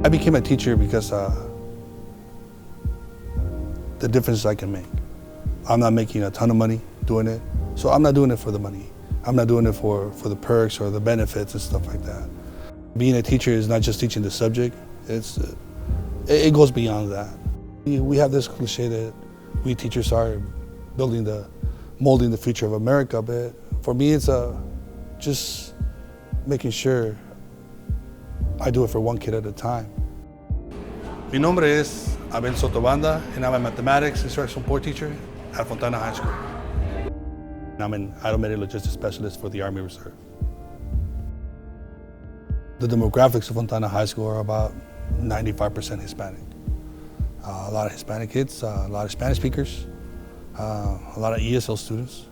I became a teacher because the difference I can make. I'm not making a ton of money doing it, so I'm not doing it for the money. I'm not doing it for the perks or the benefits and stuff like that. Being a teacher is not just teaching the subject, it goes beyond that. We have this cliche that we teachers are molding the future of America, but for me it's just making sure I do it for one kid at a time. Mi nombre es TITAR Soto, and I'm a mathematics instructional support teacher at Fontana High School. I'm an automated logistics specialist for the Army Reserve. The demographics of Fontana High School are about 95% Hispanic. A lot of Hispanic kids, a lot of Spanish speakers, a lot of ESL students,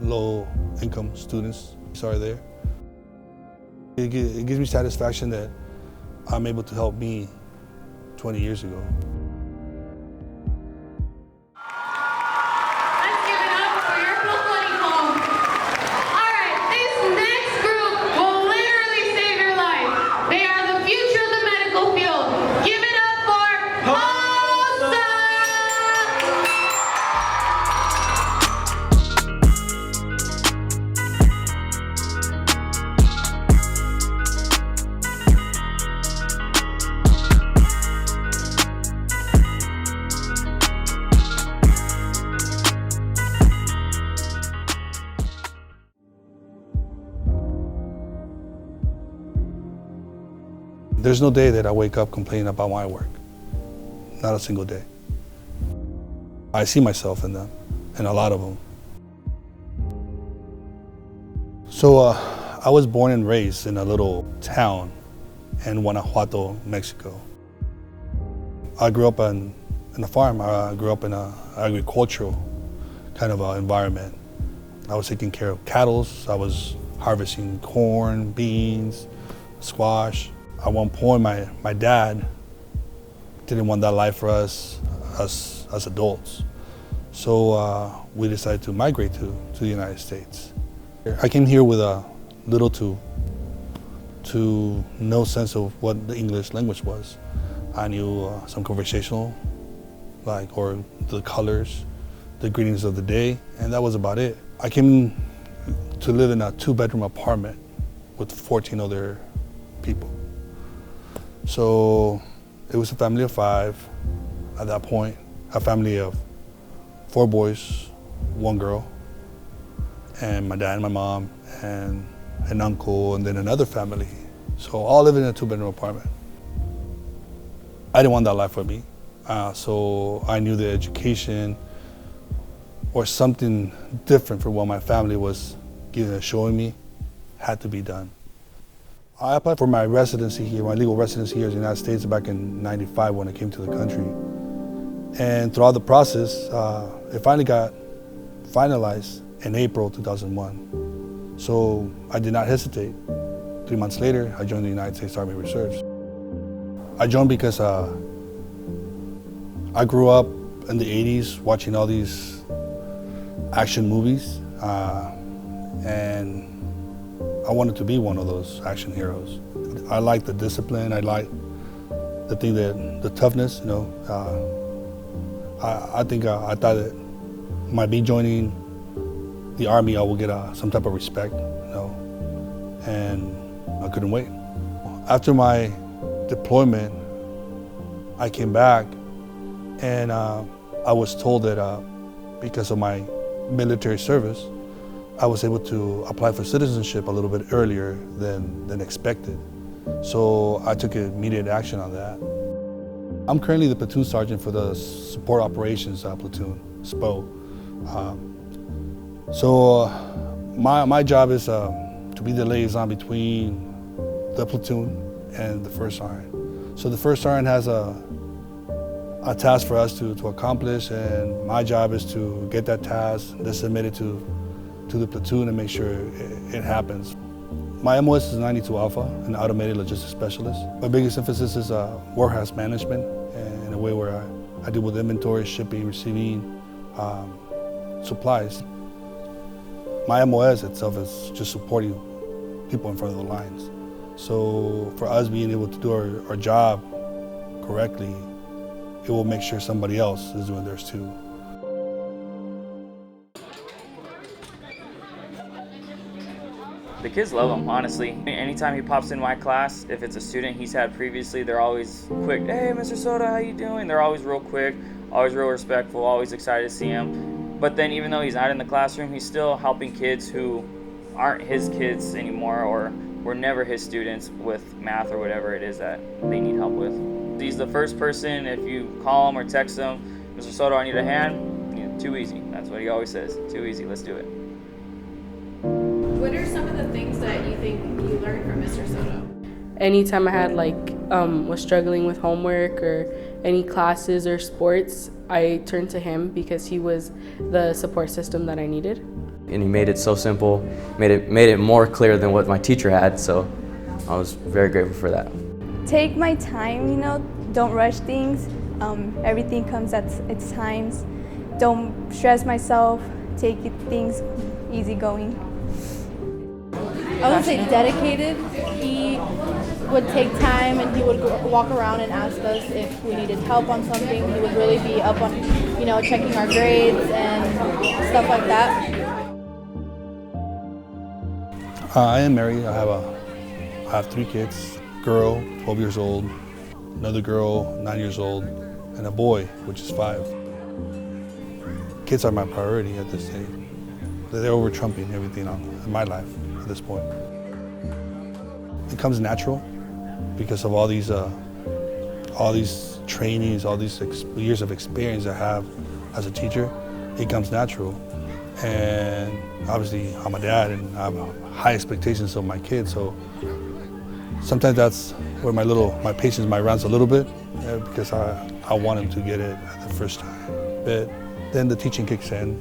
low-income students are there. It gives me satisfaction that I'm able to help me 20 years ago. Let's give it up for your Plus 20 home. All right, this next group will literally save your life. They are the future of the medical field. Give it up for HOSA! There's no day that I wake up complaining about my work. Not a single day. I see myself in them, and a lot of them. So I was born and raised in a little town in Guanajuato, Mexico. I grew up in a farm. I grew up in an agricultural kind of environment. I was taking care of cattle. I was harvesting corn, beans, squash. At one point, my dad didn't want that life for us as adults. So we decided to migrate to the United States. I came here with a little to no sense of what the English language was. I knew some conversational, or the colors, the greetings of the day, and that was about it. I came to live in a 2-bedroom apartment with 14 other people. So it was a family of 5 at that point, a family of 4 boys, 1 girl, and my dad and my mom, and an uncle, and then another family. So all living in a 2-bedroom apartment. I didn't want that life for me. So I knew the education or something different from what my family was showing me had to be done. I applied for my residency here, my legal residency here in the United States back in '95 when I came to the country. And throughout the process, it finally got finalized in April 2001. So I did not hesitate. 3 months later, I joined the United States Army Reserves. I joined because I grew up in the 80s watching all these action movies, and I wanted to be one of those action heroes. I like the discipline. I like the toughness. I thought that by me joining the Army, I will get some type of respect. And I couldn't wait. After my deployment, I came back, and I was told that because of my military service, I was able to apply for citizenship a little bit earlier than expected. So I took immediate action on that. I'm currently the platoon sergeant for the support operations platoon, SPO. So my job is to be the liaison between the platoon and the first sergeant. So the first sergeant has a task for us to accomplish, and my job is to get that task, then submit it to the platoon and make sure it happens. My MOS is 92 Alpha, an automated logistics specialist. My biggest emphasis is warehouse management, in a way where I deal with inventory, shipping, receiving, supplies. My MOS itself is just supporting people in front of the lines. So for us being able to do our job correctly, it will make sure somebody else is doing theirs too. The kids love him, honestly. Anytime he pops in my class, if it's a student he's had previously, they're always quick. Hey, Mr. Soto, how you doing? They're always real quick, always real respectful, always excited to see him. But then even though he's not in the classroom, he's still helping kids who aren't his kids anymore or were never his students with math or whatever it is that they need help with. He's the first person, if you call him or text him, Mr. Soto, I need a hand, too easy. That's what he always says, too easy, let's do it. What are some of the things that you think you learned from Mr. Soto? Anytime I had was struggling with homework or any classes or sports, I turned to him because he was the support system that I needed. And he made it so simple, made it more clear than what my teacher had, so I was very grateful for that. Take my time, don't rush things. Everything comes at its times. Don't stress myself, take things easy going. I would say dedicated. He would take time and he would walk around and ask us if we needed help on something. He would really be up on, checking our grades and stuff like that. I am married. I have 3 kids, girl, 12 years old, another girl, 9 years old, and a boy, which is 5. Kids are my priority at this stage. They're over-trumping everything in my life at this point. It comes natural because of all these trainings, all these years of experience I have as a teacher. It comes natural. And obviously, I'm a dad and I have high expectations of my kids, so sometimes that's where my patience might run a little bit because I want them to get it at the first time. But then the teaching kicks in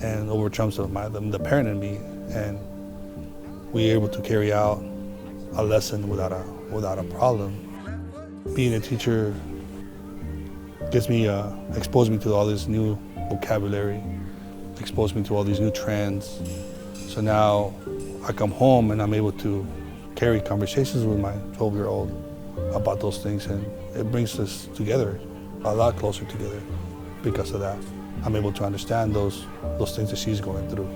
and over trumps the parent in me, and we're able to carry out a lesson without a problem. Being a teacher gets me, exposes me to all this new vocabulary, exposed me to all these new trends. So now I come home and I'm able to carry conversations with my 12-year-old about those things, and it brings us together, a lot closer together because of that. I'm able to understand those things that she's going through.